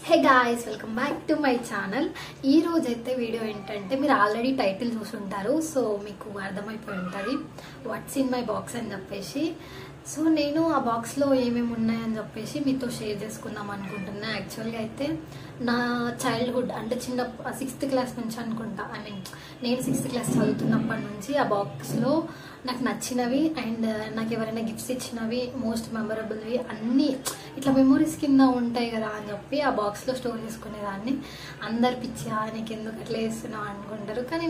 Hey guys, welcome back to my channel. ఈ రోజు అయితే వీడియో ఏంటంటే మీరు ఆల్రెడీ టైటిల్ చూసుంటారు, సో మీకు అర్థమైపోయి ఉంటుంది వాట్స్ ఇన్ మై బాక్స్ అని చెప్పేసి. సో నేను ఆ బాక్స్లో ఏమేమి ఉన్నాయని చెప్పేసి మీతో షేర్ చేసుకుందాం అనుకుంటున్నా. యాక్చువల్గా అయితే నా చైల్డ్హుడ్ అంటే చిన్న 6th క్లాస్ నుంచి అనుకుంటా, నేను 6th క్లాస్ చదువుతున్నప్పటి నుంచి ఆ బాక్స్లో నాకు నచ్చినవి అండ్ నాకు ఎవరైనా గిఫ్ట్స్ ఇచ్చినవి మోస్ట్ మెమరబుల్వి అన్నీ ఇట్లా మెమొరీస్ కింద ఉంటాయి కదా అని చెప్పి ఆ బాక్స్లో స్టోర్ చేసుకునేదాన్ని. అందరు పిచ్చా నీకు ఎందుకు అట్లా వేస్తున్నావు అనుకుంటారు, కానీ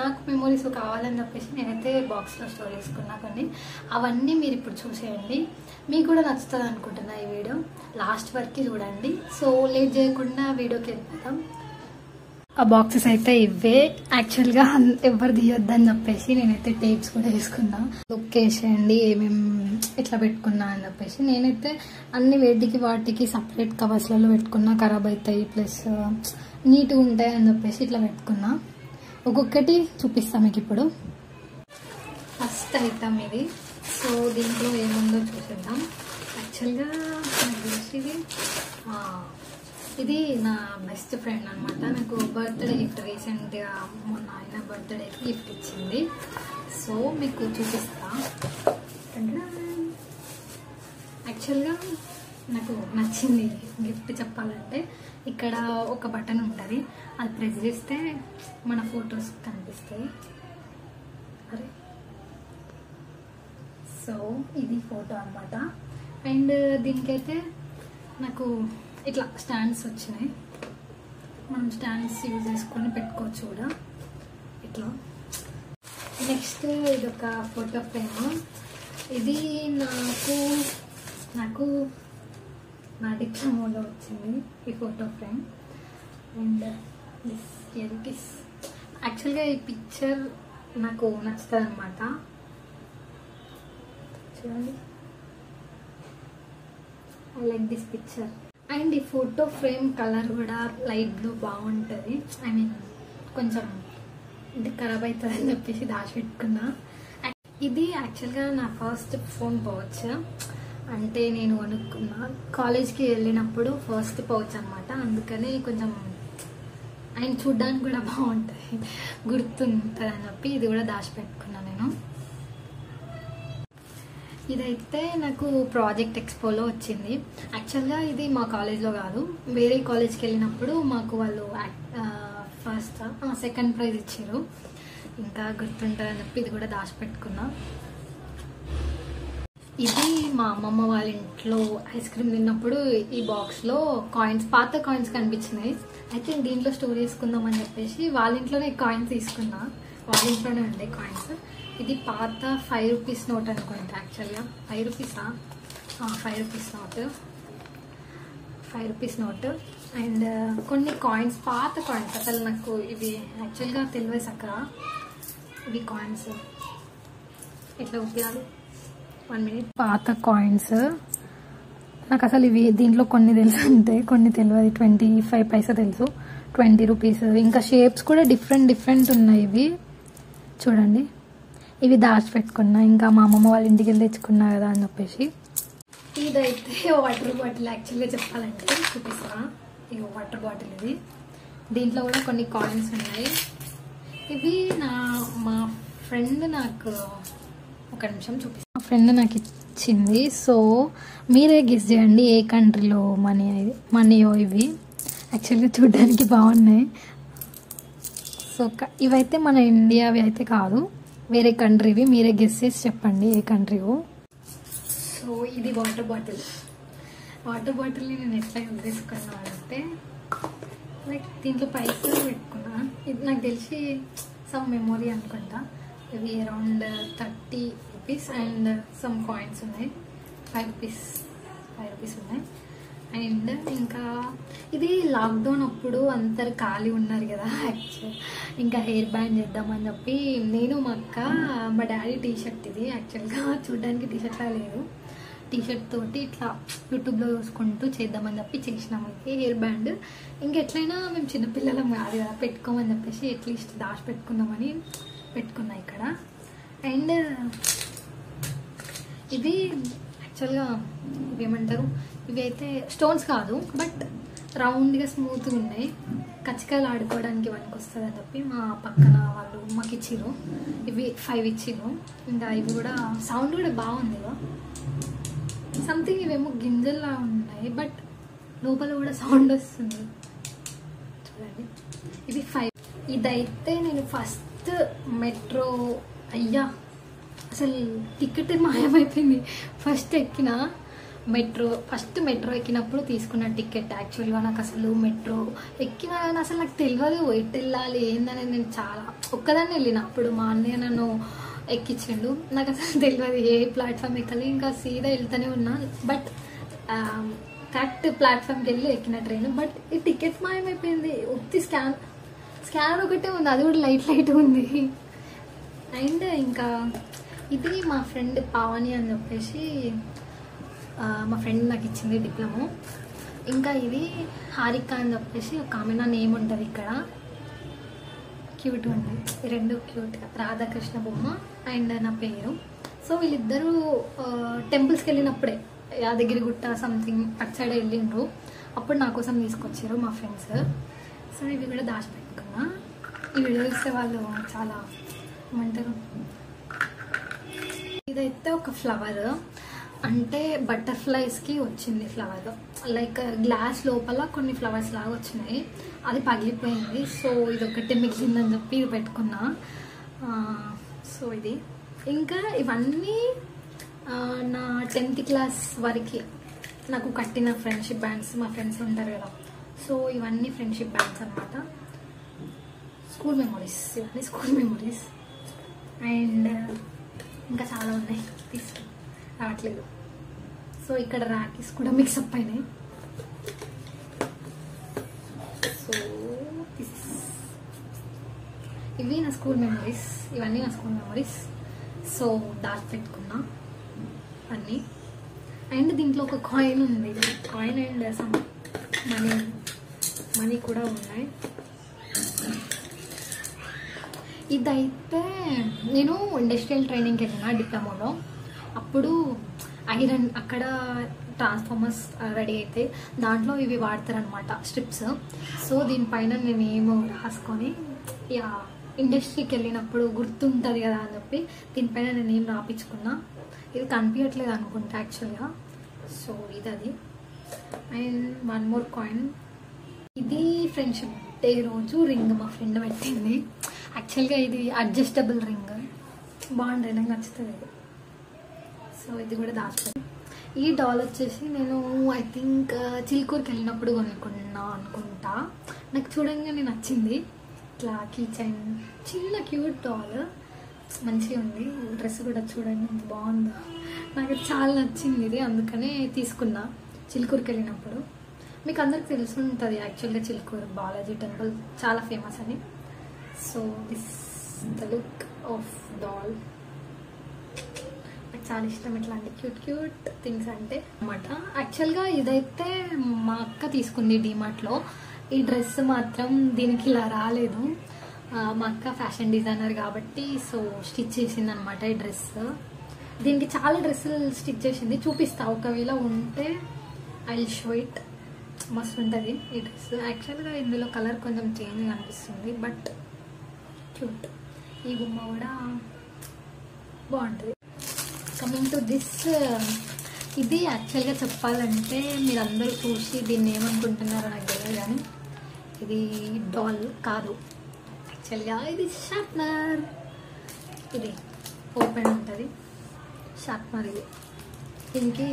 నాకు మెమొరీస్ కావాలని చెప్పేసి నేనైతే బాక్స్లో స్టోర్ చేసుకున్నా కొన్ని. అవన్నీ మీరు ఇప్పుడు చూసేయండి, మీకు కూడా నచ్చుతుంది అనుకుంటున్నా. ఈ వీడియో లాస్ట్ వరకు చూడండి. సో లేట్ చేయకుండా వీడియోకి వెళ్ళిపోతాం. ఆ బాక్సెస్ అయితే ఇవే. యాక్చువల్గా ఎవరు తీయొద్దని చెప్పేసి నేనైతే టేప్స్ కూడా వేసుకున్నా, లుక్ వేసేయండి ఏమేమి ఇట్లా పెట్టుకున్నా అని చెప్పేసి. నేనైతే అన్ని వేటికి వాటికి సపరేట్ కవర్స్లలో పెట్టుకున్నా, ఖరాబ్ అవుతాయి ప్లస్ నీట్గా ఉంటాయి అని చెప్పేసి ఇట్లా పెట్టుకున్నా. ఒక్కొక్కటి చూపిస్తాం మీకు ఇప్పుడు. ఫస్ట్ ఐటమ్ ఇది. సో దీంట్లో ఏముందో చూసేద్దాం. యాక్చువల్గా నాకు తెలిసి ఇది నా బెస్ట్ ఫ్రెండ్ అనమాట. నాకు బర్త్డే గిఫ్ట్ రీసెంట్గా మొన్న ఆయన బర్త్డేకి గిఫ్ట్ ఇచ్చింది. సో మీకు చూపిస్తా. యాక్చువల్గా నాకు నచ్చింది గిఫ్ట్ చెప్పాలంటే. ఇక్కడ ఒక బటన్ ఉంటుంది, అది ప్రెస్ చేస్తే మన ఫొటోస్ కనిపిస్తాయి. అరే సో ఇది ఫోటో అనమాట. అండ్ దీనికైతే నాకు ఇట్లా స్టాండ్స్ వచ్చినాయి, మనం స్టాండ్స్ యూజ్ చేసుకొని పెట్టుకోవచ్చు కూడా ఇట్లా. నెక్స్ట్ ఇది ఒక ఫోటో ఫ్రేమ్. ఇది నాకు నా డిప్లొమాలో వచ్చింది ఈ photo frame. And this years యాక్చువల్గా ఈ పిక్చర్ నాకు నచ్చుతుంది అనమాట. చూడండి, I like this picture. And ఈ ఫోటో ఫ్రేమ్ కలర్ కూడా లైట్ బ్లూ బాగుంటుంది. కొంచెం ఇది ఖరాబ్ అవుతుంది అని చెప్పేసి దాచిపెట్టుకున్నా. ఇది యాక్చువల్గా నా ఫస్ట్ ఫోన్ పౌచ్. అంటే నేను కొనుక్కున్నా కాలేజ్కి వెళ్ళినప్పుడు ఫస్ట్ పౌచ్ అనమాట. అందుకని కొంచెం ఆయన చూడ్డానికి కూడా బాగుంటుంది, గుర్తుంటుంది అని చెప్పి ఇది కూడా దాచిపెట్టుకున్నా నేను. ఇదైతే నాకు ప్రాజెక్ట్ ఎక్స్పోలో వచ్చింది. యాక్చువల్గా ఇది మా కాలేజ్లో కాదు, వేరే కాలేజ్కి వెళ్ళినప్పుడు మాకు వాళ్ళు ఫస్ట్ సెకండ్ ప్రైజ్ ఇచ్చారు. ఇంకా గుర్తుంటుందని చెప్పి ఇది కూడా దాచిపెట్టుకున్నా. ఇది మా అమ్మమ్మ వాళ్ళ ఇంట్లో ఐస్ క్రీమ్ తిన్నప్పుడు ఈ బాక్స్లో కాయిన్స్, పాత కాయిన్స్ కనిపించినాయి. అయితే దీంట్లో స్టోర్ చేసుకుందామని చెప్పేసి వాళ్ళ ఇంట్లోనే కాయిన్స్ తీసుకున్నా. వాళ్ళ ఇంట్లోనే ఉండే కాయిన్స్. ఇది పాత 5 రూపీస్ నోట్ అనుకుంటా. యాక్చువల్గా 5 రూపీసా, 5 rupees note, 5 rupees note. And కొన్ని కాయిన్స్, పాత కాయిన్స్. అసలు నాకు ఇవి యాక్చువల్గా తెలివే సక్కర. ఇవి కాయిన్స్ ఎట్లా ఉపయోగాలు 1 మినిట్. పాత కాయిన్స్ నాకు అసలు ఇవి దీంట్లో కొన్ని తెలుసు, అంతే కొన్ని తెలియదు. 25 పైసా తెలుసు, 20 రూపీస్. ఇంకా షేప్స్ కూడా డిఫరెంట్ ఉన్నాయి. ఇవి చూడండి, ఇవి దాచిపెట్టుకున్నా. ఇంకా మా అమ్మమ్మ వాళ్ళ ఇంటికి వెళ్ళి తెచ్చుకున్నా కదా అని చెప్పేసి. ఇదైతే వాటర్ బాటిల్. యాక్చువల్గా చెప్పాలంటే చూపిస్తా. ఇది వాటర్ బాటిల్. ఇది దీంట్లో కూడా కొన్ని కాయిన్స్ ఉన్నాయి. ఇవి మా ఫ్రెండ్ నాకు ఒక నిమిషం చూపిస్తా. మా ఫ్రెండ్ నాకు ఇచ్చింది. సో మీరే గెస్ చేయండి ఏ కంట్రీలో మనీయో ఇవి. యాక్చువల్గా చూడడానికి బాగున్నాయి. సో ఇవైతే మన ఇండియావి అయితే కాదు, వేరే కంట్రీవి. మీరే గెస్ చేసి చెప్పండి ఏ కంట్రీవో. సో ఇది వాటర్ బాటిల్. వాటర్ బాటిల్ని నేను ఎట్లా యూజ్ చేసుకున్నా అంటే లైక్ దీంట్లో పైసలు పెట్టుకున్నా. ఇది నాకు తెలిసి సమ్ మెమొరీ అనుకుంటా. ఇవి around 30 rupees and some coins ఉన్నాయి. 5 రూపీస్ ఉన్నాయి. అండ్ ఇంకా ఇది లాక్డౌన్ అప్పుడు అందరు ఖాళీ ఉన్నారు కదా, యాక్చువల్ ఇంకా హెయిర్ బ్యాండ్ చేద్దామని చెప్పి నేను మా అక్క, మా డాడీ టీషర్ట్. ఇది యాక్చువల్గా చూడడానికి టీషర్ట్లా లేదు, టీషర్ట్ తోటి ఇట్లా యూట్యూబ్లో చూసుకుంటూ చేద్దామని చెప్పి చేసినాము హెయిర్ బ్యాండ్. ఇంకెట్లయినా మేము చిన్నపిల్లలం కాదు కదా, పెట్టుకోమని చెప్పేసి అట్లీస్ట్ దాచి పెట్టుకుందామని పెట్టుకున్నా ఇక్కడ. అండ్ ఇది యాక్చువల్గా ఇవేమంటారు, ఇవి అయితే స్టోన్స్ కాదు, బట్ రౌండ్గా స్మూత్గా ఉన్నాయి. కచ్చికాయలు ఆడుకోవడానికి ఇవన్నీ వస్తుంది అని చెప్పి మా పక్కన వాళ్ళు మాకు ఇచ్చిరు. ఇవి 5 ఇచ్చిరు. ఇంకా ఇవి కూడా సౌండ్ కూడా బాగుంది. సంథింగ్ ఇవేమో గింజల్లా ఉన్నాయి, బట్ లోపల కూడా సౌండ్ వస్తుంది. చూడండి, ఇవి 5. ఇదైతే నేను ఫస్ట్ మెట్రో, అయ్యా అసలు టికెట్ మాయమైపోయింది. ఫస్ట్ మెట్రో ఎక్కినప్పుడు తీసుకున్న టికెట్. యాక్చువల్గా నాకు అసలు మెట్రో ఎక్కినా కానీ అసలు నాకు తెలియదు ఎటు వెళ్ళాలి ఏందనేది. నేను చాలా ఒక్కదాన్ని వెళ్ళిన. అప్పుడు మా అన్నయ్య నన్ను ఎక్కించిండు. నాకు అసలు తెలియదు ఏ ప్లాట్ఫామ్ ఎక్కాలి. ఇంకా సీదా వెళ్తూనే ఉన్నా. బట్ కరెక్ట్ ప్లాట్ఫామ్కి వెళ్ళి ఎక్కిన ట్రైన్. బట్ ఈ టికెట్ మాయమైపోయింది. ఉత్తి స్కానర్ ఒకటే ఉంది, అది కూడా లైట్ ఉంది. అండ్ ఇంకా ఇది మా ఫ్రెండ్ పావని అని చెప్పేసి మా ఫ్రెండ్ నాకు ఇచ్చింది డిప్లొమా. ఇంకా ఇది హారిక అని చెప్పేసి ఒక ఆమె నా నేమ్ ఉంటుంది ఇక్కడ. క్యూట్ ఉంది, 2 క్యూట్గా రాధాకృష్ణ బొమ్మ అండ్ నా పేరు. సో వీళ్ళిద్దరూ టెంపుల్స్కి వెళ్ళినప్పుడే యాదగిరిగుట్ట సంథింగ్ అటు సైడ్ వెళ్ళిండ్రు. అప్పుడు నా కోసం తీసుకొచ్చారు మా ఫ్రెండ్స్. సో ఇవి కూడా దాచిపెట్టుకున్నా. ఈ వీడియో ఇస్తే వాళ్ళు చాలా ఏమంటారు. ఇదైతే ఒక ఫ్లవర్, అంటే బటర్ఫ్లైస్కి వచ్చింది ఫ్లవర్. లైక్ గ్లాస్ లోపల కొన్ని ఫ్లవర్స్ లాగా వచ్చినాయి, అది పగిలిపోయింది. సో ఇది ఒకటి మిగిలిందని చెప్పి ఇది పెట్టుకున్నా. సో ఇది ఇంకా ఇవన్నీ నా 10th క్లాస్ వరకు నాకు కట్టిన ఫ్రెండ్షిప్ బ్యాండ్స్. మా ఫ్రెండ్స్ ఉంటారు కదా, సో ఇవన్నీ ఫ్రెండ్షిప్ బ్యాండ్స్ అనమాట. స్కూల్ మెమొరీస్, ఇవన్నీ స్కూల్ మెమొరీస్. అండ్ ఇంకా చాలా ఉన్నాయి, తీసుకు రావట్లేదు. సో ఇక్కడ రాఖీస్ కూడా మిక్సప్ అయినాయి. సో ఇవి నా స్కూల్ మెమరీస్, ఇవన్నీ నా స్కూల్ మెమరీస్. సో దాచి పెట్టుకున్నా అన్నీ. అండ్ దీంట్లో ఒక కాయిన్ ఉంది, కాయిన్ అండ్ సమ్ మనీ కూడా ఉన్నాయి. ఇదైతే నేను ఇండస్ట్రియల్ ట్రైనింగ్కి వెళ్ళిన డిప్లొమాలో. అప్పుడు ఐరన్ అక్కడ ట్రాన్స్ఫార్మర్స్ రెడీ అయితే దాంట్లో ఇవి వాడతారనమాట, స్ట్రిప్స్. సో దీనిపైన నేను ఏమో రాసుకొని ఇండస్ట్రీకి వెళ్ళినప్పుడు గుర్తుంటుంది కదా అని చెప్పి దీనిపైన నేను ఏం రాపించుకున్నా. ఇది కనిపించట్లేదు అనుకుంటా యాక్చువల్గా. సో ఇది అది. And 1 more coin. ఇది ఫ్రెండ్షిప్ డే రోజు రింగ్ మా ఫ్రెండ్ పెట్టింది. యాక్చువల్గా ఇది అడ్జస్టబుల్ రింగ్, బాగుంటుంది, నాకు నచ్చుతుంది ఇది. సో ఇది కూడా దాచిపెట్టి. ఈ డాల్ వచ్చేసి నేను ఐ థింక్ చిలుకూరుకి వెళ్ళినప్పుడు కొనుక్కున్నా అనుకుంటా. నాకు చూడంగానే నచ్చింది. ఇట్లా కీచైన్, చిన్న క్యూట్ డాల్, మంచిగా ఉంది. డ్రెస్ కూడా చూడండి ఎంత బాగుందో, నాకు చాలా నచ్చింది ఇది. అందుకనే తీసుకున్నా చిలుకూరుకి వెళ్ళినప్పుడు. మీకు అందరికి తెలిసి ఉంటుంది యాక్చువల్గా చిలుకూరు బాలాజీ టెంపుల్ చాలా ఫేమస్ అని. So this the look of doll. నాకు చాలా ఇష్టం ఇట్లాంటి క్యూట్ థింగ్స్ అంటే అన్నమాట. యాక్చువల్గా ఇదైతే మా అక్క తీసుకుంది డీమార్ట్లో. ఈ డ్రెస్ మాత్రం దీనికి ఇలా రాలేదు. మా అక్క ఫ్యాషన్ డిజైనర్ కాబట్టి సో స్టిచ్ చేసింది అనమాట ఈ డ్రెస్. దీనికి చాలా డ్రెస్సులు స్టిచ్ చేసింది, చూపిస్తా ఒకవేళ ఉంటే. I will show it. మస్తు ఉంటుంది ఈ డ్రెస్. యాక్చువల్గా ఇందులో కలర్ కొంచెం చేంజ్ అనిపిస్తుంది, బట్ క్యూట్. ఈ బొమ్మ కూడా బాగుంటుంది. కమింగ్ టు దిస్, ఇది యాక్చువల్గా చెప్పాలంటే మీరు అందరూ చూసి దీన్ని ఏమనుకుంటున్నారో నాకు తెలియదు, కానీ ఇది డాల్ కాదు యాక్చువల్గా. ఇది షార్ప్నర్. ఇది ఓపెన్ ఉంటుంది షార్ప్నర్. ఇది దీనికి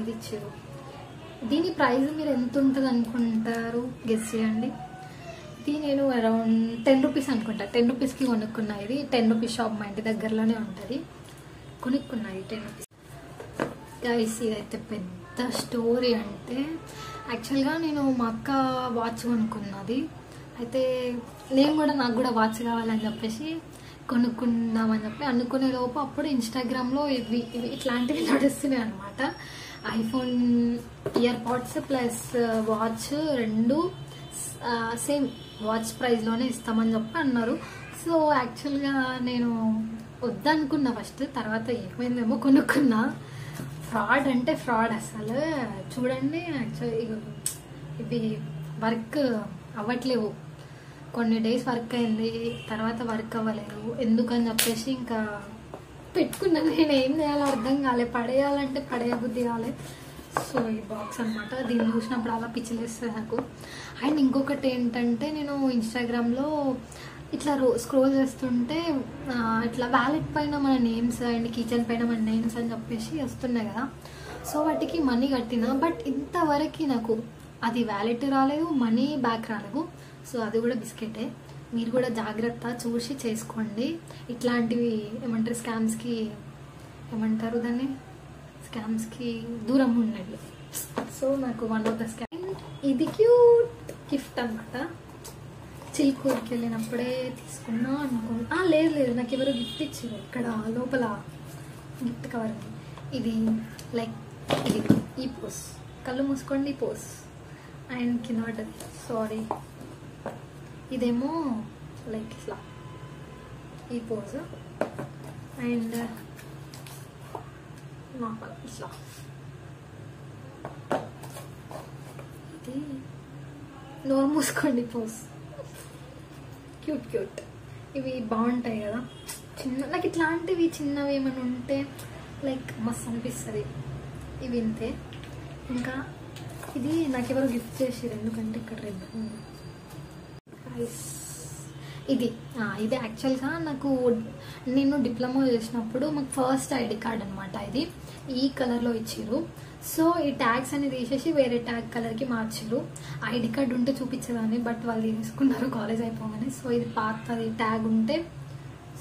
ఇది ఇచ్చారు. దీని ప్రైస్ మీరు ఎంత ఉంటుంది అనుకుంటారు, గెస్ చేయండి. ఇది నేను అరౌండ్ 10 రూపీస్ అనుకుంటా. 10 రూపీస్కి కొనుక్కున్నా. ఇది 10 రూపీస్ షాప్ మా ఇంటి దగ్గరలోనే ఉంటుంది. కొనుక్కున్నా 10 రూపీస్. గైస్ ఇదైతే పెద్ద స్టోరీ. అంటే యాక్చువల్గా నేను మా అక్క వాచ్ కొనుక్కున్నది. అయితే నాకు కూడా వాచ్ కావాలని చెప్పేసి కొనుక్కుందామని చెప్పి అనుకునే లోపు అప్పుడు ఇన్స్టాగ్రామ్లో ఇవి ఇట్లాంటివి నడుస్తున్నాయి అనమాట. IPhone EarPods plus watch 2 same watch ప్రైస్లోనే ఇస్తామని చెప్పి అన్నారు. సో యాక్చువల్గా నేను వద్దనుకున్నా ఫస్ట్, తర్వాత ఏమైందేమో కొనుక్కున్నా. ఫ్రాడ్ అంటే ఫ్రాడ్ అసలు. చూడండి యాక్చువల్లీ ఇవి వర్క్ అవ్వట్లేవు. కొన్ని డేస్ వర్క్ అయింది, తర్వాత వర్క్ అవ్వలేదు. ఎందుకని చెప్పేసి ఇంకా పెట్టుకున్నాను. నేను ఏం చేయాలో అర్థం కాలే, పడేయాలంటే పడేయ బుద్ధి కాలే. సో ఈ బాక్స్ అనమాట. దీన్ని చూసినప్పుడు అలా పిచ్చిలేస్తుంది నాకు. అండ్ ఇంకొకటి ఏంటంటే, నేను ఇన్స్టాగ్రామ్లో ఇట్లా స్క్రోల్ చేస్తుంటే ఇట్లా వ్యాలెట్ పైన మన నేమ్స్ అండ్ కిచెన్ పైన మన నేమ్స్ అని చెప్పేసి వస్తున్నాయి కదా. సో వాటికి మనీ కట్టిన, బట్ ఇంతవరకు నాకు అది వ్యాలెట్ రాలేదు, మనీ బ్యాక్ రాలేదు. సో అది కూడా బిస్కెటే. మీరు కూడా జాగ్రత్త చూసి చేసుకోండి. ఇట్లాంటివి ఏమంటారు, స్కామ్స్కి ఏమంటారు దాన్ని, స్కామ్స్కి దూరం ఉండండి. సో నాకు వన్ ఆఫ్ ద స్కామ్. ఇది క్యూట్ గిఫ్ట్ అనమాట. చిలుకూరుకి వెళ్ళినప్పుడే తీసుకున్నా అనుకున్నా. లేదు నాకు ఎవరు గిఫ్ట్ ఇచ్చారు. ఇక్కడ లోపల గిఫ్ట్ కవర్ ఉంది. ఇది లైక్ ఇది ఈ పోస్, కళ్ళు మూసుకోండి ఈ పోస్. అండ్ కింద పడ్డది, సారీ. ఇదేమో లైక్ ఇట్లా ఈ పోజ్. అండ్ నార్మల్ ఇట్లా. ఇది నోరు మూసుకోండి పోజ్. Cute cute. ఇవి బాగుంటాయి కదా చిన్న. నాకు ఇట్లాంటివి చిన్నవి ఏమైనా ఉంటే లైక్ మస్తు అనిపిస్తుంది. ఇవి ఇంతే. ఇంకా ఇది నాకు ఎవరు గిఫ్ట్ చేసారు, ఎందుకంటే ఇక్కడ రెడ్ ఉంది. ఇది యాక్చువల్గా నాకు నేను డిప్లొమా చేసినప్పుడు మాకు ఫస్ట్ ఐడి కార్డ్ అనమాట. ఇది ఈ కలర్లో ఇచ్చారు. సో ఈ ట్యాగ్స్ అనేది తీసేసి వేరే ట్యాగ్ కలర్కి మార్చారు. ఐడి కార్డ్ ఉంటే చూపించేదాన్ని, బట్ వాళ్ళు తీసుకున్నారు కాలేజ్ అయిపోగానే. సో ఇది పాతది ట్యాగ్ ఉంటే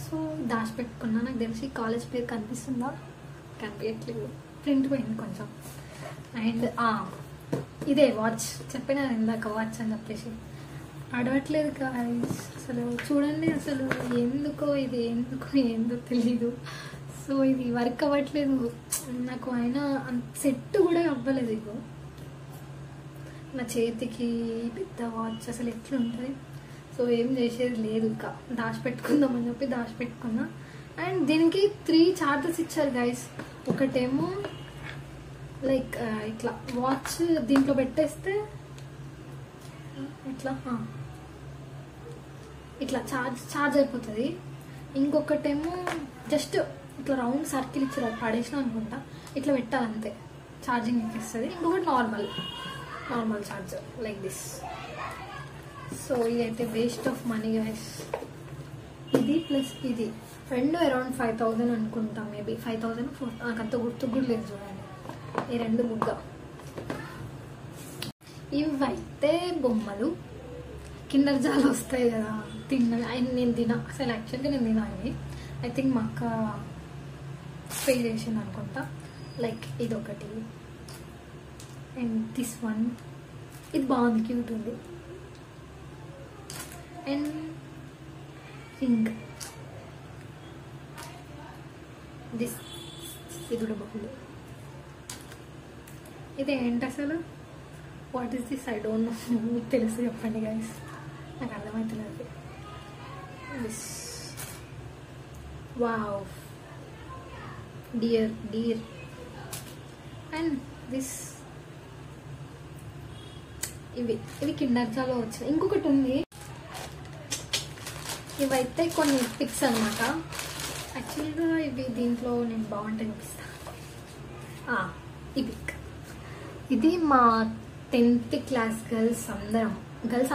సో దాచిపెట్టుకున్నా. నాకు తెలిసి కాలేజ్ పేరు కనిపిస్తుందా, కనిపించట్లేదు, ప్రింట్ పోయింది కొంచెం. అండ్ ఇదే వాచ్, చెప్పిన ఇందాక వాచ్ అని చెప్పేసి అడవట్లేదు గాయ్స్. అసలు చూడండి, అసలు ఎందుకో ఇది ఏందో తెలీదు. సో ఇది వర్క్ అవ్వట్లేదు నాకు. అయినా సెట్ కూడా అవ్వలేదు. ఇగో నా చేతికి పెద్ద వాచ్ అసలు ఎట్లుంటుంది. సో ఏం చేసేది లేదు, ఇంకా దాచిపెట్టుకుందామని చెప్పి దాచిపెట్టుకున్నా. అండ్ దీనికి 3 చార్జెస్ ఇచ్చారు గైస్. ఒకటేమో లైక్ ఇట్లా వాచ్ దీంట్లో పెట్టేస్తే ఇట్లా చార్జ్ అయిపోతుంది. ఇంకొకటేమో జస్ట్ ఇట్లా రౌండ్ సర్కిల్ ఇచ్చారు, అది పడేసిన అనుకుంటా, ఇట్లా పెట్టాలంతే ఛార్జింగ్ ఎక్కిస్తుంది. ఇంకొకటి normal charger like this. So ఇదైతే వేస్ట్ ఆఫ్ మనీ గైస్. ఇది ప్లస్ ఇది రెండు అరౌండ్ 5000 అనుకుంటాం, మేబీ 5000 నాకు అంత గుర్తు కూడా లేదు. చూడండి ఈ రెండు బుగ్గ. ఇవైతే బొమ్మలు, కిండర్ జాలు వస్తాయి కదా నేను తిన. అసలు యాక్చువల్గా నేను తినా. ఇవి ఐ థింక్ మా అక్క పే చేసింది అనుకుంటా. లైక్ ఇది ఒకటి అండ్ దిస్ వన్. ఇది బాగుంది, క్యూట్ ఉంది. అండ్ రింగ్, దిస్, ఇది కూడా బాగుంది. ఇది ఏంటి అసలు, what is this, I don't know. మీకు తెలుసు చెప్పండి గైస్, నాకు అర్థమవుతలేదు. This wow, dear. And this, ఇవి కిండర్ జాలో వచ్చినాయి. ఇంకొకటి ఉంది. ఇవైతే కొన్ని పిక్స్ అనమాట. యాక్చువల్గా ఇవి దీంట్లో నేను బాగుంటాయి చూపిస్తా. ఈ పిక్, ఇది మా 10th క్లాస్ గర్ల్స్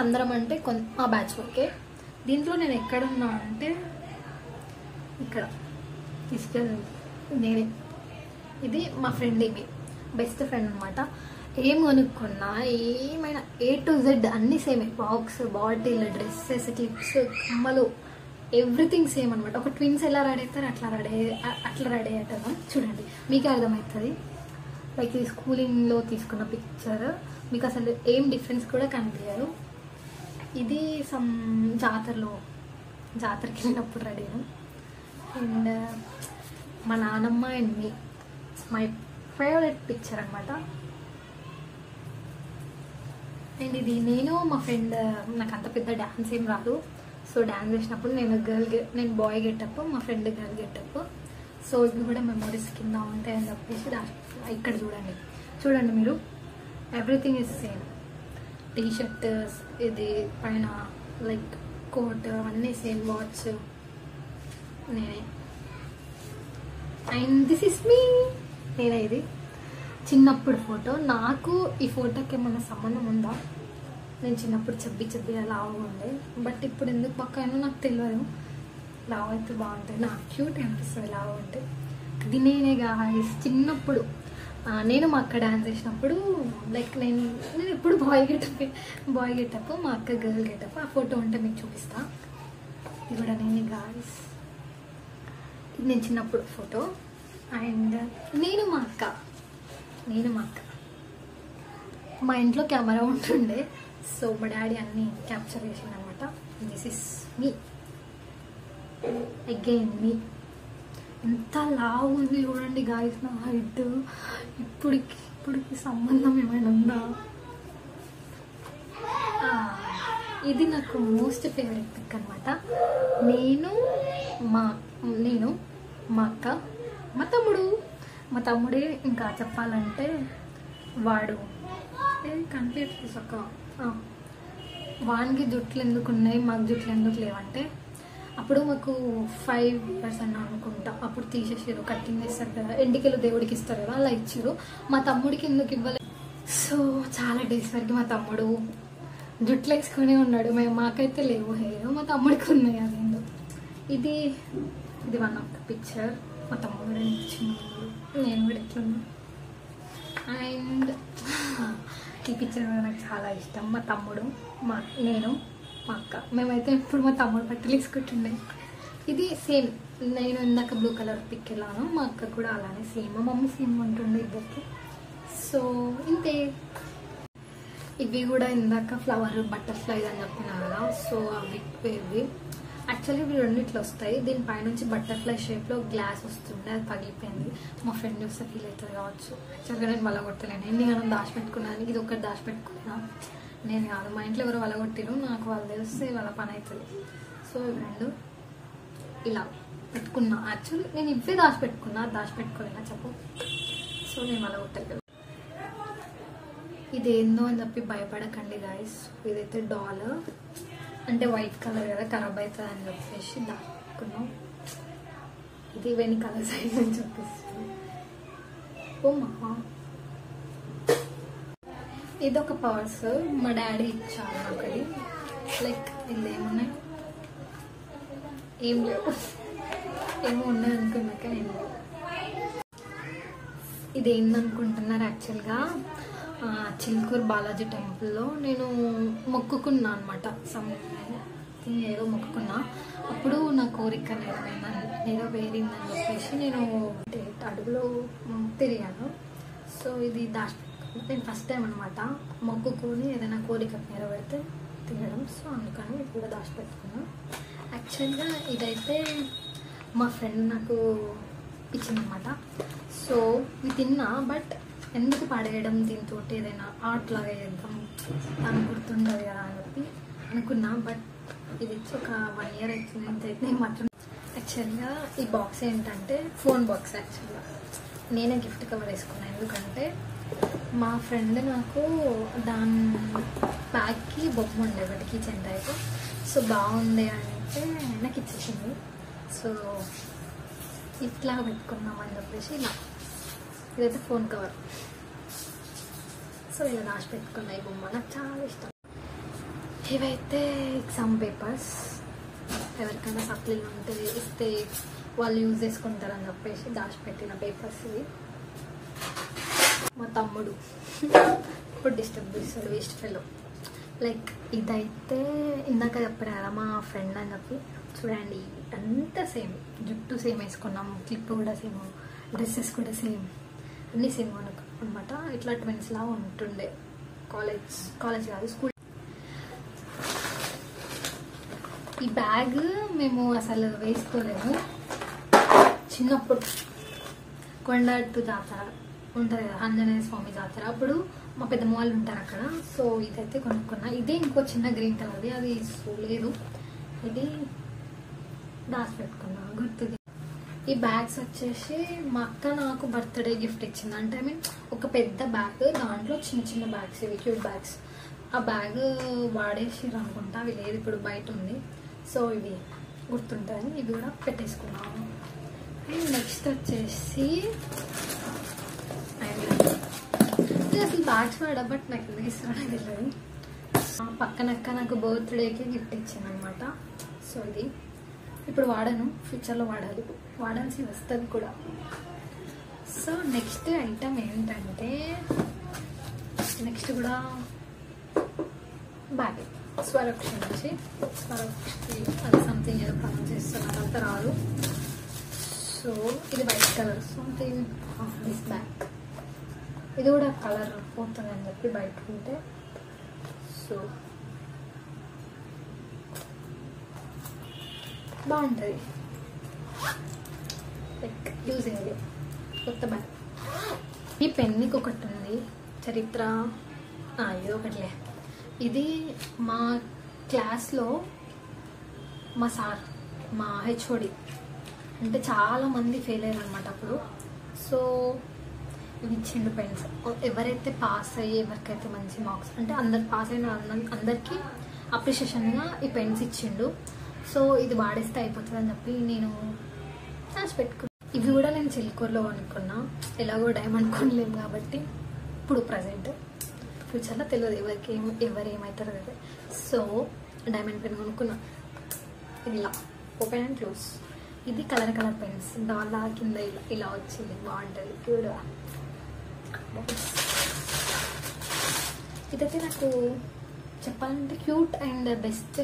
అందరం అంటే మా బ్యాచ్. ఓకే, దీంట్లో నేను ఎక్కడున్నా అంటే ఇక్కడ నేనే. ఇది మా ఫ్రెండ్, ఇవి బెస్ట్ ఫ్రెండ్ అనమాట. ఏం కొనుక్కున్నా ఏమైనా A to Z అన్నీ సేమే. బాక్స్, బాటిల్, డ్రెస్సెస్, క్లిప్స్, కమ్మలు, ఎవ్రీథింగ్ సేమ్ అనమాట. ఒక ట్విన్స్ ఎలా రెడీ అవుతారు అట్లా రెడీ అవుతాం. చూడండి మీకే అర్థమవుతుంది. లైక్ ఇది స్కూలింగ్లో తీసుకున్న పిక్చర్, మీకు అసలు ఏం డిఫరెన్స్ కూడా కనిపించదు. ఇది సమ్ జాతరకి వెళ్ళినప్పుడు రెడీ అయ్యాను. అండ్ మా నానమ్మ and me, my favourite picture అనమాట. అండ్ ఇది నేను మా ఫ్రెండ్, నాకు అంత పెద్ద డ్యాన్స్ ఏం రాదు. సో డ్యాన్స్ చేసినప్పుడు నేను బాయ్ గెటప్, మా ఫ్రెండ్ గర్ల్ గెటప్. సో ఇవి కూడా మెమరీస్ కింద ఉంటాయని చెప్పేసి ఇక్కడ చూడండి మీరు, everything is same. T shirt, ఇది పైన లైక్ కోట్ అవన్నీ సేమ్, వాచ్ నేనే. అండ్ దిస్ ఇస్ మీ. నేనే. ఇది చిన్నప్పుడు ఫోటో. నాకు ఈ ఫోటోకి ఏమైనా సంబంధం ఉందా? నేను చిన్నప్పుడు చబ్బి లావు ఉండే, బట్ ఇప్పుడు ఎందుకు పక్కనో నాకు తెలియదు. లావు అయితే బాగుంటుంది, నాకు క్యూట్ అనిపిస్తుంది లావు ఉంటే. ఇది నేనే గాయ్స్. చిన్నప్పుడు నేను మా అక్క డాన్స్ చేసినప్పుడు లైక్ నేను ఎప్పుడు బాయ్ గెటప్, మా అక్క గర్ల్ గెటప్. ఆ ఫోటో ఉంటే మీకు చూపిస్తా. ఇది కూడా నేనే గాయ్స్. ఇది నేను చిన్నప్పుడు ఫోటో. అండ్ నేను మా అక్క మా ఇంట్లో కెమెరా ఉంటుండే, సో మా డాడీ అన్నీ క్యాప్చర్ చేసింది అనమాట. This is me again. మీ ఎంత లావు ఉంది చూడండి గాయస్ నా హైట్. ఇప్పటికి సంబంధం ఏమైనా ఉందా? ఇది నాకు మోస్ట్ ఫేవరెట్ పిక్ అనమాట. నేను మా అక్క, మా తమ్ముడే. ఇంకా చెప్పాలంటే వాడు కనిపించక వానికి జుట్లు ఎందుకు ఉన్నాయి, మాకు జుట్లు ఎందుకు లేవంటే, అప్పుడు మాకు 5 years అని అనుకుంటా, అప్పుడు తీసేసారు. కటింగ్ చేస్తారు కదా, ఎండికలు దేవుడికి ఇస్తారు కదా, అలా ఇచ్చారు. మా తమ్ముడికి ఎందుకు ఇవ్వలేదు. సో చాలా డేస్ వరకు మా తమ్ముడు జుట్లు వేసుకునే ఉన్నాడు. మాకైతే లేవు హెయిర్, మా తమ్ముడికి ఉన్నాయి. అదేందో ఇది 1 of the పిక్చర్. మా తమ్ముడు నేను కూడా ఎట్లున్నా. అండ్ ఈ పిక్చర్ నాకు చాలా ఇష్టం. మా తమ్ముడు, నేను, మా అక్క, మేమైతే ఇప్పుడు మా తమ్ముడు బట్టలు వేసుకుంటుండే. ఇది సేమ్ నేను ఇందాక బ్లూ కలర్ పిక్ వెళ్ళాను, మా అక్క కూడా అలానే సేమ్. మా మమ్మీ సేమ్ ఉంటుండే ఇద్దరికి. సో ఇంతే. ఇవి కూడా ఇందాక ఫ్లవర్ బటర్ఫ్లై అని చెప్పినా కదా, సో అవి ఇవి యాక్చువల్లీ ఇవి రెండిట్లు వస్తాయి. దీనిపైనుంచి బటర్ఫ్లై షేప్లో గ్లాస్ వస్తుండే, అది పగిలిపోయింది. మా ఫ్రెండ్ చూస్తే ఫీల్ అవుతుంది కావచ్చు. యాక్చువల్గా నేను వలగొట్టలేను, ఎన్నిగానో దాచిపెట్టుకున్నాను. ఇది ఒకటి దాచిపెట్టుకున్నా నేను కాదు, మా ఇంట్లో ఎవరు వలగొట్టిరు, నాకు వాళ్ళు తెలిస్తే వాళ్ళ పని అవుతుంది. సో ఇవి రెండు ఇలా పెట్టుకున్నా. యాక్చువల్లీ నేను ఇవే దాచిపెట్టుకోలేనా చెప్పు. సో నేను వలగొట్టలేదు. ఇదేందో అని చెప్పి భయపడకండి గాయస్. ఇదైతే డాల్, అంటే వైట్ కలర్ కదా, ఖరాబ్ అవుతుంది అని చెప్పేసి దాక్కున్నాం. ఇది వెనకాల సైడ్ అని చూపిస్తుంది. ఓ మహా, ఇదొక పర్స్ మా డాడీ ఇచ్చారు ఒకటి. లైక్ ఇది ఏమున్నాయి, ఏం లేవు, ఏమో ఉన్నాయి అనుకున్నాక ఏం లేవు. ఇది ఏందనుకుంటున్నారు, యాక్చువల్గా చిల్కూరు బాలాజీ టెంపుల్లో నేను మొక్కుకున్నా అనమాట. సంథింగ్ ఏదో మొక్కుకున్నా. అప్పుడు నా కోరిక నెరవేరిందని చెప్పేసి నేను అడుగులో తిరిగాను. సో ఇది నేను ఫస్ట్ టైం అనమాట మొక్కుకొని ఏదైనా కోరిక నెరవేరితే తినడం. సో అందుకని ఇది కూడా దాచిపెట్టుకున్నా. యాక్చువల్గా ఇదైతే మా ఫ్రెండ్ నాకు ఇచ్చిందనమాట. సో ఇది తిన్నా, బట్ ఎందుకు పడేయడం, దీంతో ఏదైనా ఆర్ట్ లాగా చేద్దాం, దాన్ని గుర్తుండదు కదా అని చెప్పి అనుకున్నా. బట్ ఇది ఇచ్చి ఒక 1 year అవుతుంది. ఇంతైతే మాత్రం యాక్చువల్గా ఈ బాక్స్ ఏంటంటే ఫోన్ బాక్స్. యాక్చువల్గా నేనే గిఫ్ట్ కవర్ వేసుకున్నాను, ఎందుకంటే మా ఫ్రెండ్ నాకు దాని బ్యాగ్కి బొమ్మ ఉండే ఒకటి కిచెన్ టైప్. సో బాగుండే అంటే నాకు ఇచ్చేసింది. సో ఇట్లా పెట్టుకున్నామని చెప్పేసి ఇలా. ఇదైతే ఫోన్ కవర్. సో ఇలా రాసి పెట్టుకున్నా ఈ బొమ్మ, నాకు చాలా ఇష్టం. ఇవైతే ఎగ్జామ్ పేపర్స్, ఎవరికైనా సప్లీలు ఉంటే ఇస్తే వాళ్ళు యూజ్ చేసుకుంటారని చెప్పేసి దాచిపెట్టిన పేపర్స్ ఇవి. మా తమ్ముడు ఇప్పుడు డిస్టర్బ్ చేస్తాడు, వేస్ట్ ఫెలో. లైక్ ఇదైతే ఇందాక చెప్పారు కదా మా ఫ్రెండ్ అని చెప్పి, చూడండి అంతా సేమ్. జుట్టు సేమ్ వేసుకున్నాం, క్లిప్ కూడా సేమ్, డ్రెస్సెస్ కూడా సేమ్, అన్నీ సేమ్ అనమాట. ఇట్లా ట్విన్స్ లా ఉంటుండే. కాలేజ్ కాదు, స్కూల్. ఈ బ్యాగ్ మేము అసలు వేసుకోలేము. చిన్నప్పుడు కొండట్టు జాతర ఉంటుంది కదా, ఆంజనేయ స్వామి జాతర, అప్పుడు మా పెద్దమ్మ వాళ్ళు ఉంటారు అక్కడ. సో ఇదైతే కొనుక్కున్నా. ఇదే ఇంకో చిన్న గ్రీన్ కలర్ది, అది లేదు, ఇది దాచి పెట్టుకున్నా గుర్తుది. ఈ బ్యాగ్స్ వచ్చేసి మా అక్క నాకు బర్త్డే గిఫ్ట్ ఇచ్చింది. అంటే ఐ మీన్ ఒక పెద్ద బ్యాగ్, దాంట్లో చిన్న చిన్న బ్యాగ్స్, ఇవి క్యూట్ బ్యాగ్స్. ఆ బ్యాగ్ వాడేసిర్రు అనుకుంటా, అవి లేదు, ఇప్పుడు బయట ఉంది. సో ఇవి గుర్తుంటాయని ఇవి కూడా పెట్టేసుకున్నాము. అండ్ నెక్స్ట్ వచ్చేసి అసలు బ్యాగ్స్ వాడా, బట్ నాకు ఎందుకు ఇస్తాడో తెలియదు. పక్కనక్క నాకు బర్త్డేకి గిఫ్ట్ ఇచ్చాను అనమాట. సో ఇది ఇప్పుడు వాడను, ఫ్యూచర్లో వాడాలి, వాడాల్సి వస్తుంది కూడా. సో నెక్స్ట్ ఐటమ్ ఏంటంటే నెక్స్ట్ కూడా బ్యాగ్ స్వరక్ష నుంచి, స్వరక్షి అది సంథింగ్ ఏదో ప్రొనౌన్స్ చేస్తున్నారు, అంత రాదు. సో ఇది white colour something this bag. ఇది కూడా కలర్ పోతుంది అని చెప్పి బయట ఉంటే. సో బాగుంటుంది, లైక్ యూజ్ అయ్యేది కొత్త బ్యాగ్. ఈ పెన్నికి ఒకటి ఉంది, చరిత్ర ఇది ఒకటిలే. ఇది మా క్లాస్లో మా సార్, మా హెచ్ఓడి అంటే చాలామంది ఫెయిల్ అయ్యారు అనమాట అప్పుడు. సో ఇవి ఇచ్చిండు పెన్స్. ఎవరైతే పాస్ అయ్యి ఎవరికైతే మంచి మార్క్స్ అంటే అందరు పాస్ అయిన అందరికీ అప్రిషియేషన్గా ఈ పెన్స్ ఇచ్చిండు. సో ఇది వాడేస్తే అయిపోతుంది అని చెప్పి నేను రాసి పెట్టుకున్నాను. ఇవి కూడా నేను చిలుకూరులో కొనుక్కున్నా, ఎలాగో డైమండ్ కొనలేము కాబట్టి. ఇప్పుడు ప్రజెంట్, ఫ్యూచర్లో తెలియదు ఎవరు ఏమవుతారో కదా. సో డైమండ్ పెన్ కొనుక్కున్నా. ఇది ఇలా ఓపెన్ అండ్ క్లోజ్. ఇది కలర్ పెన్స్, డాలా కింద ఇలా వచ్చింది, బాగుంటుంది క్యూట్గా. ఇదైతే నాకు చెప్పాలంటే క్యూట్ అండ్ బెస్ట్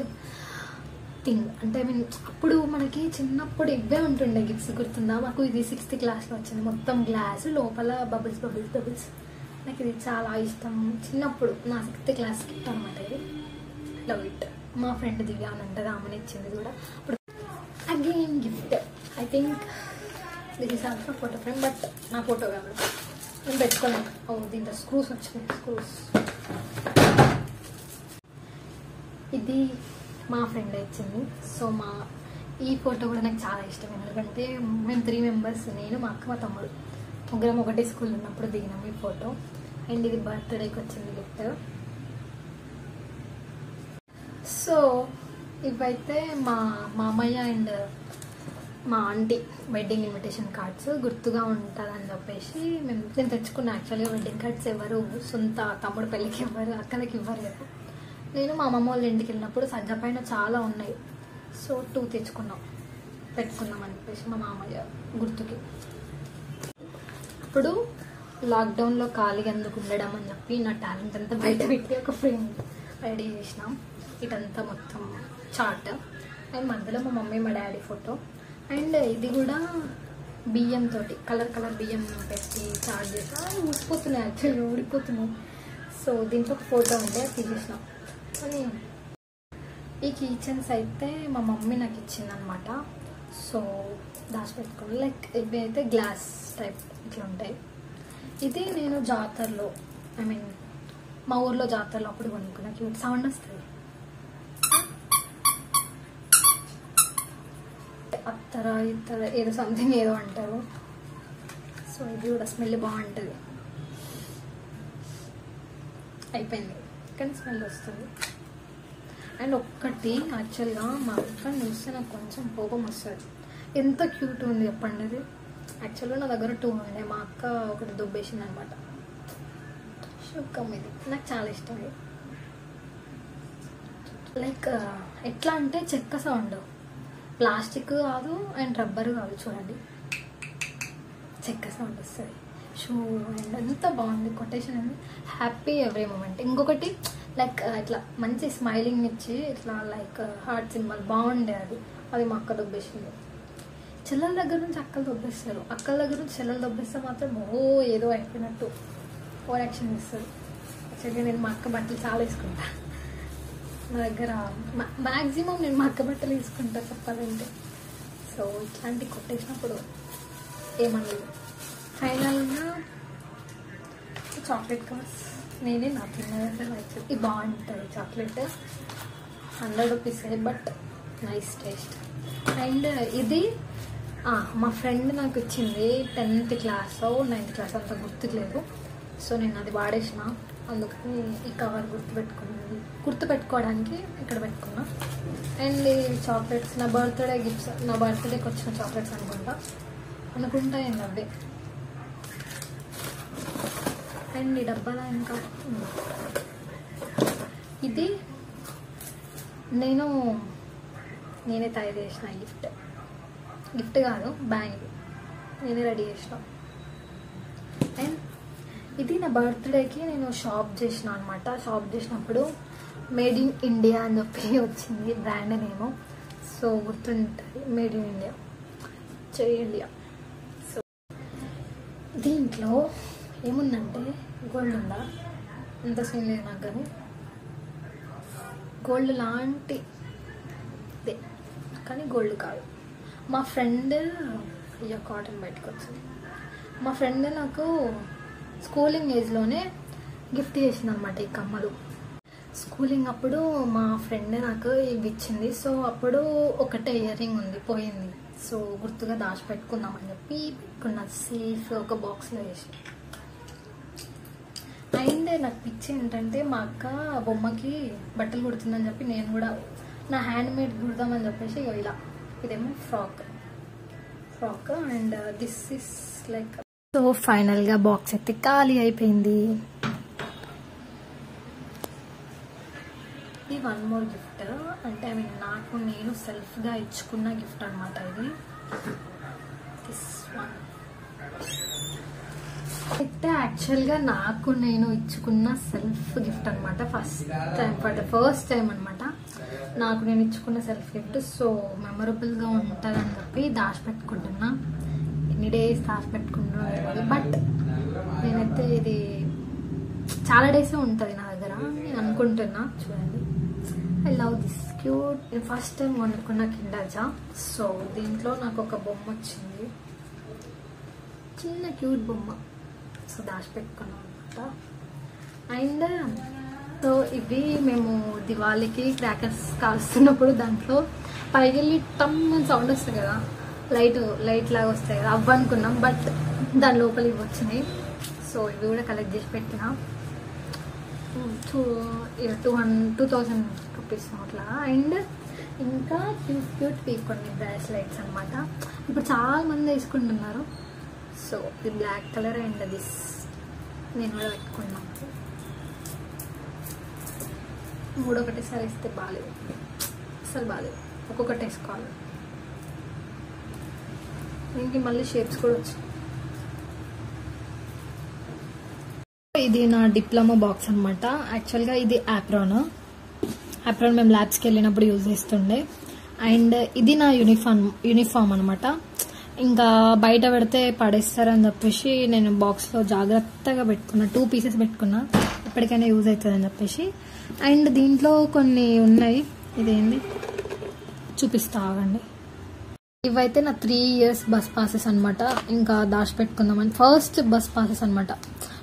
థింగ్. అంటే ఐ మీన్ అప్పుడు మనకి చిన్నప్పుడు ఇవే ఉంటుండే గిఫ్ట్స్, గుర్తుందా? మాకు ఇది 6th క్లాస్లో వచ్చింది, మొత్తం గ్లాసు లోపల బబుల్స్ బబుల్స్ బబుల్స్. నాకు ఇది చాలా ఇష్టం చిన్నప్పుడు, నా 6th క్లాస్ గిఫ్ట్ అనమాట ఇది. Love it. మా ఫ్రెండ్ దివ్య అని ఉంటుంది, ఆమెను ఇచ్చింది కూడా. ఇప్పుడు again gift, I think this is also photo frame, but నా ఫోటో కాబట్టి నేను పెట్టుకోలేను. దీంట్లో స్క్రూస్ వచ్చినాయి, స్క్రూస్. ఇది మా ఫ్రెండ్ ఇచ్చింది. సో ఈ ఫోటో కూడా నాకు చాలా ఇష్టం, ఎందుకంటే మేము 3 మెంబర్స్, నేను, మా అక్క, మా తమ్ముడు, ముగ్గురం ఒకటే స్కూల్ ఉన్నప్పుడు దిగినాం ఈ ఫోటో. అండ్ ఇది బర్త్డేకి వచ్చింది గిఫ్ట్. సో ఇవైతే మా మామయ్య అండ్ మా ఆంటీ వెడ్డింగ్ ఇన్విటేషన్ కార్డ్స్, గుర్తుగా ఉంటుందని చెప్పేసి నేను తెచ్చుకున్నా. యాక్చువల్గా వెడ్డింగ్ కార్డ్స్ ఎవరు సొంత తమ్ముడు పెళ్ళికి ఇవ్వరు, అక్కలకి ఇవ్వరు కదా. నేను మా అమ్మమ్మ వాళ్ళ ఇంటికి వెళ్ళినప్పుడు సజ్జ పైన చాలా ఉన్నాయి, సో 2 తెచ్చుకున్నాం, పెట్టుకున్నాం అని చెప్పేసి మా మామయ్య గుర్తుకి. ఇప్పుడు లాక్డౌన్లో ఖాళీగా ఎందుకు ఉండడం అని చెప్పి నా టాలెంట్ అంతా బయట పెట్టి ఒక ఫ్రేమ్ రెడీ చేసినాం. ఇటంతా మొత్తం చార్ట్, అండ్ మధ్యలో మా మమ్మీ మా డాడీ ఫోటో. అండ్ ఇది కూడా బియ్యంతో కలర్ బియ్యం పెట్టి చార్ట్ చేసి ఊసిపోతున్నాయి, యాక్చువల్లీ ఊడిపోతున్నాయి. సో దీంట్లో ఒక ఫోటో ఉంటే అది తీసేసినాం. అని ఈ కిచెన్స్ అయితే మా మమ్మీ నాకు ఇచ్చిందనమాట. సో దాచిపెట్టుకోండి, లైక్ ఇవి అయితే గ్లాస్ టైప్ ఇట్లా ఉంటాయి. ఇది నేను జాతరలో, ఐ మీన్ మా ఊర్లో జాతరలో అప్పుడు కొనుక్కున్నా. క్యూట్ సౌండ్ వస్తుంది, అత్తర ఇత్తర ఏదో సంథింగ్ ఏదో అంటారు. సో ఇది కూడా స్మెల్ బాగుంటుంది. అయిపోయింది కానీ స్మెల్ వస్తుంది. అండ్ ఒక్కటి యాక్చువల్గా మా అక్కని చూస్తే నాకు కొంచెం కోపం వస్తుంది. ఎంత క్యూట్ ఉంది చెప్పండి అది. యాక్చువల్గా నా దగ్గర 2 ఉండే, మా అక్క ఒకటి దుబ్బేసింది అనమాట. శుకం ఇది నాకు చాలా ఇష్టం. ఇది లైక్ ఎట్లా అంటే చెక్క సౌండ్, ప్లాస్టిక్ కాదు అండ్ రబ్బర్ కాదు, చూడండి చెక్క సౌండ్ వస్తుంది. షూ అండ్ ఎంత బాగుంది, కొటేషన్ ఉంది. Happy every moment. ఇంకొకటి లైక్ ఇట్లా మంచి స్మైలింగ్ ఇచ్చి ఇట్లా లైక్ హార్ట్ సింబల్ బాగుండే, అది మా అక్క దొబ్బేసింది. చెల్లెల దగ్గర నుంచి అక్కలు దొబ్బేస్తారు, అక్కల దగ్గర నుంచి చెల్లెలు దొబ్బేస్తే మాత్రం ఏదో అయిపోయినట్టు ఓవర్ యాక్షన్ ఇస్తారు. యాక్చువల్గా నేను మా అక్క బట్టలు చాలా వేసుకుంటా, నా దగ్గర మ్యాక్సిమం నేను మా అక్క బట్టలు వేసుకుంటా చెప్పాలంటే. సో ఇట్లాంటి కొట్టేసినప్పుడు ఏమనలేదు. ఫైనల్గా చాక్లెట్ కవర్స్ నేనే నా తిన్నదంటే ఇది బాగుంటుంది. Chocolate 100 rupees, but nice taste. And ఇది మా ఫ్రెండ్ నాకు ఇచ్చింది 10th క్లాస్ 9th క్లాస్ అంత గుర్తులేదు. సో నేను అది వాడేసిన. అందుకని ఈ కవర్ గుర్తుపెట్టుకోవడానికి ఇక్కడ పెట్టుకున్నా. అండ్ ఈ చాక్లెట్స్ నా బర్త్డే గిఫ్ట్స్, నా బర్త్డేకి వచ్చిన చాక్లెట్స్ అనుకుంటా ఏంటి అవే. అండ్ ఈ డబ్బాలో ఇంకా ఇది నేనే తయారు చేసిన గిఫ్ట్ కాదు, బ్యాంగిల్ నేనే రెడీ చేసిన. అండ్ ఇది నా బర్త్డేకి నేను షాప్ చేసిన అనమాట. షాప్ చేసినప్పుడు మేడ్ ఇన్ ఇండియా అని చెప్పి వచ్చింది బ్రాండ్ నేమ్. సో గుర్తుంటుంది, మేడ్ ఇన్ ఇండియా, జై ఇండియా. సో దీంట్లో ఏముందంటే గోల్డ్ ఉందా, ఎంత సీన్ లేదు నాకు, కానీ గోల్డ్ లాంటి ఇదే కానీ గోల్డ్ కాదు. మా ఫ్రెండ్ కాటన్ బయటకు వచ్చింది. మా ఫ్రెండ్ నాకు స్కూలింగ్ ఏజ్లోనే గిఫ్ట్ చేసింది అనమాట ఈ కమ్మలు. స్కూలింగ్ అప్పుడు మా ఫ్రెండ్ నాకు ఇవి ఇచ్చింది. సో అప్పుడు ఒకటే ఇయర్ రింగ్ ఉంది, పోయింది. సో గుర్తుగా దాచిపెట్టుకుందామని చెప్పి పెట్టుకున్నా సేఫ్ ఒక బాక్స్లో వేసి. అండ్ నాకు పిచ్చి ఏంటంటే మా అక్క బొమ్మకి బట్టలు కుడుతుందని చెప్పి నేను కూడా నా హ్యాండ్ మేడ్ కుడదామని చెప్పేసి ఇలా, ఇదేమో frock and this is like. So ఫైనల్గా బాక్స్ అయితే ఖాళీ అయిపోయింది. ఇది వన్ మోర్ గిఫ్ట్, అంటే ఐ మీన్ నాకు నేను సెల్ఫ్గా ఇచ్చుకున్న గిఫ్ట్ అనమాట ఇది. దిస్ వన్ అయితే యాక్చువల్గా నాకు నేను ఇచ్చుకున్న సెల్ఫ్ గిఫ్ట్ అనమాట. ఫస్ట్ టైం అనమాట నాకు నేను ఇచ్చుకున్న సెల్ఫ్ గిఫ్ట్. సో మెమరబుల్గా ఉంటుందని చెప్పి దాచిపెట్టుకుంటున్నా. ఎన్ని డేస్ దాచిపెట్టుకుంటున్నా తెలియదు, బట్ నేనైతే ఇది చాలా డేసే ఉంటుంది నా దగ్గర నేను అనుకుంటున్నా. చూడండి, ఐ లవ్ దిస్ క్యూట్. నేను ఫస్ట్ టైం కొనుక్కున్న కిండర్ జాయ్. సో దీంట్లో నాకు ఒక బొమ్మ వచ్చింది, చిన్న క్యూట్ బొమ్మ. సో దాచిపెట్టుకున్నాం అనమాట. అండ్ సో ఇవి మేము దివాళీకి క్రాకర్స్ కాల్స్తున్నప్పుడు దాంట్లో పైకి వెళ్ళి టమ్ సౌండ్ వస్తుంది కదా, లైట్ లాగా వస్తాయి కదా, అవ్వనుకున్నాం. బట్ దాని లోపల ఇవి వచ్చినాయి. సో ఇవి కూడా కలెక్ట్ చేసి పెట్టిన 2000 రూపీస్ అట్లా. అండ్ ఇంకా క్యూట్ కొన్ని బ్రాస్లెట్స్ అనమాట. ఇప్పుడు చాలా మంది వేసుకుంటున్నారు. సో ఇది బ్లాక్ కలర్ అండ్ దిస్ నేను కూడా పెట్టుకున్నాను. మూడు ఒకటేసారి వేస్తే బాగాలేదు, అసలు బాగాలేదు. ఒక్కొక్కటి వేసుకోవాలి. దీనికి మళ్ళీ షేప్స్ కూడా వచ్చాయి. ఇది నా డిప్లొమా బాక్స్ అనమాట. యాక్చువల్గా ఇది ఆప్రాన్ మేము ల్యాబ్స్కి వెళ్ళినప్పుడు యూజ్ చేస్తుండే. అండ్ ఇది నా యూనిఫామ్ అనమాట. ఇంకా బయట పెడితే పడేస్తారని చెప్పేసి నేను బాక్స్లో జాగ్రత్తగా పెట్టుకున్నా. 2 పీసెస్ పెట్టుకున్నా, ఎప్పటికైనా యూజ్ అవుతుంది అని చెప్పేసి. అండ్ దీంట్లో కొన్ని ఉన్నాయి, ఇదేంది చూపిస్తా ఆగండి. ఇవైతే నా 3 years బస్ పాసెస్ అనమాట. ఇంకా దాచిపెట్టుకుందామని ఫస్ట్ బస్ పాసెస్ అనమాట.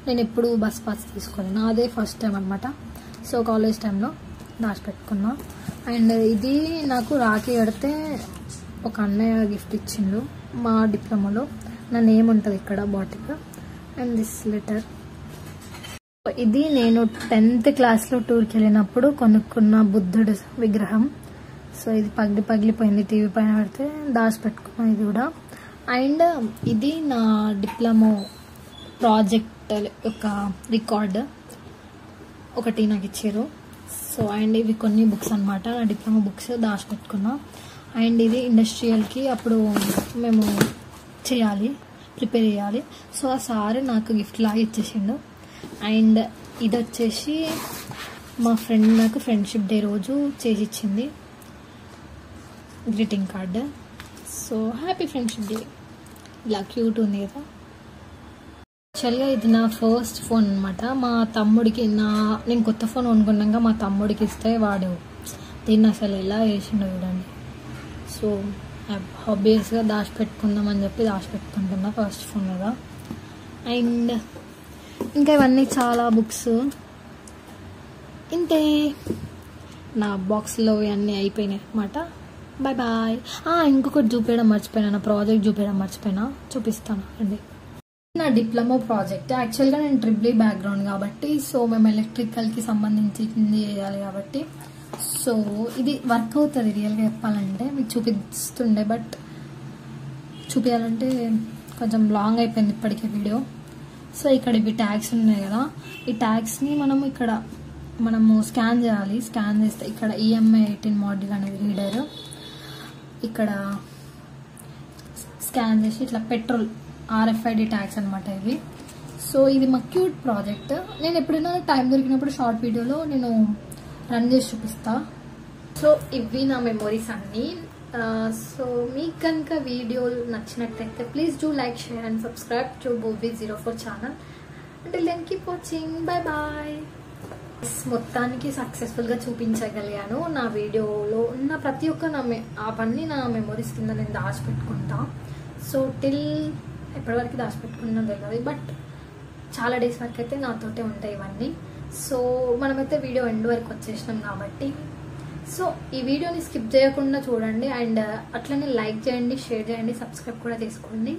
నేను ఎప్పుడు బస్ పాస్ తీసుకోలేదు, నాదే ఫస్ట్ టైం అనమాట. సో కాలేజ్ టైంలో దాచిపెట్టుకున్నా. అండ్ ఇది నాకు రాఖీ కడితే ఒక అన్నయ్య గిఫ్ట్ ఇచ్చిండు మా డిప్లొమాలో. నా నేమ్ ఉంటుంది ఇక్కడ బాటిల్. అండ్ దిస్ లెటర్, ఇది నేను 10th క్లాస్లో టూర్కి వెళ్ళినప్పుడు కొనుక్కున్న బుద్ధుడు విగ్రహం. సో ఇది పగిలిపోయింది, టీవీ పైన పెడితే దాచిపెట్టుకున్నా ఇది కూడా. అండ్ ఇది నా డిప్లొమా ప్రాజెక్ట్ యొక్క రికార్డ్ ఒకటి నాకు ఇచ్చారు. సో అండ్ ఇవి కొన్ని బుక్స్ అనమాట, నా డిప్లొమా బుక్స్ దాచిపెట్టుకున్నా. అండ్ ఇది ఇండస్ట్రియల్కి అప్పుడు మేము ప్రిపేర్ చేయాలి. సో ఆ సార్ నాకు గిఫ్ట్ లాగా ఇచ్చేసిండు. అండ్ ఇది వచ్చేసి మా ఫ్రెండ్ నాకు ఫ్రెండ్షిప్ డే రోజు చేసి ఇచ్చింది greeting card. So happy friendship day. ఇలా క్యూట్ ఉంది కదా. యాక్చువల్గా ఇది నా ఫస్ట్ ఫోన్ అనమాట. మా తమ్ముడికి నేను కొత్త ఫోన్ కొనుక్కున్నాక మా తమ్ముడికి ఇస్తే వాడు దీన్ని అసలు ఎలా వేసిండో చూడండి. సో హాబీస్గా దాచిపెట్టుకుందామని చెప్పి దాచిపెట్టుకుంటున్నా ఫస్ట్ ఫోన్ కదా. అండ్ ఇంకా ఇవన్నీ చాలా బుక్స్ ఇంతే. నా బాక్స్లో ఇవన్నీ అయిపోయినాయి అన్నమాట. Bye bye. ఇంకొకటి చూపించడం మర్చిపోయినా, నా ప్రాజెక్ట్ చూపించడం మర్చిపోయినా, చూపిస్తాను అండి. నా డిప్లొమా ప్రాజెక్ట్. యాక్చువల్గా నేను ట్రిపుల్ బ్యాక్గ్రౌండ్ కాబట్టి సో మేము ఎలక్ట్రికల్కి సంబంధించింది చేయాలి కాబట్టి సో ఇది వర్క్ అవుతుంది రియల్గా చెప్పాలంటే. మీకు చూపిస్తుండే బట్ చూపించాలంటే కొంచెం లాంగ్ అయిపోయింది ఇప్పటికే వీడియో. సో ఇక్కడ ఇవి ట్యాగ్స్ ఉన్నాయి కదా, ఈ ట్యాగ్స్ని మనము స్కాన్ చేయాలి. స్కాన్ చేస్తే ఇక్కడ EMI 18 మాడ్యూల్ అనేది రీడర్, ఇక్కడ స్కాన్ చేసి ఇట్లా పెట్రోల్ RFID ట్యాగ్స్ అనమాట ఇవి. సో ఇది మా క్యూట్ ప్రాజెక్ట్. నేను ఎప్పుడైనా టైం దొరికినప్పుడు షార్ట్ వీడియోలో నేను రన్ చేసి చూపిస్తా. సో ఇవి నా మెమొరీస్ అన్నీ. సో మీకు కనుక వీడియోలు నచ్చినట్టయితే please do like, share and subscribe to Bhuvi04 channel. Until then keep watching. Bye bye. మొత్తానికి సక్సెస్ఫుల్గా చూపించగలిగాను. నా వీడియోలో ఉన్న ప్రతి ఒక్క అవన్నీ నా మెమొరీస్ కింద నేను దాచిపెట్టుకుంటా. సో టిల్ ఎప్పటివరకు దాచిపెట్టుకున్నా తెలియదు బట్ చాలా డేస్ వరకు అయితే నాతోటే ఉంటాయి ఇవన్నీ. సో మనమైతే వీడియో ఎండ్ వరకు వచ్చేసినాం కాబట్టి సో ఈ వీడియోని స్కిప్ చేయకుండా చూడండి అండ్ అట్లనే లైక్ చేయండి, షేర్ చేయండి, సబ్స్క్రైబ్ కూడా చేసుకోండి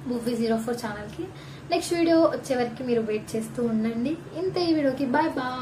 Bhuvi04 ఛానల్కి. నెక్స్ట్ వీడియో వచ్చే వరకు మీరు వెయిట్ చేస్తూ ఉండండి. ఇంతే ఈ వీడియోకి. Bye bye.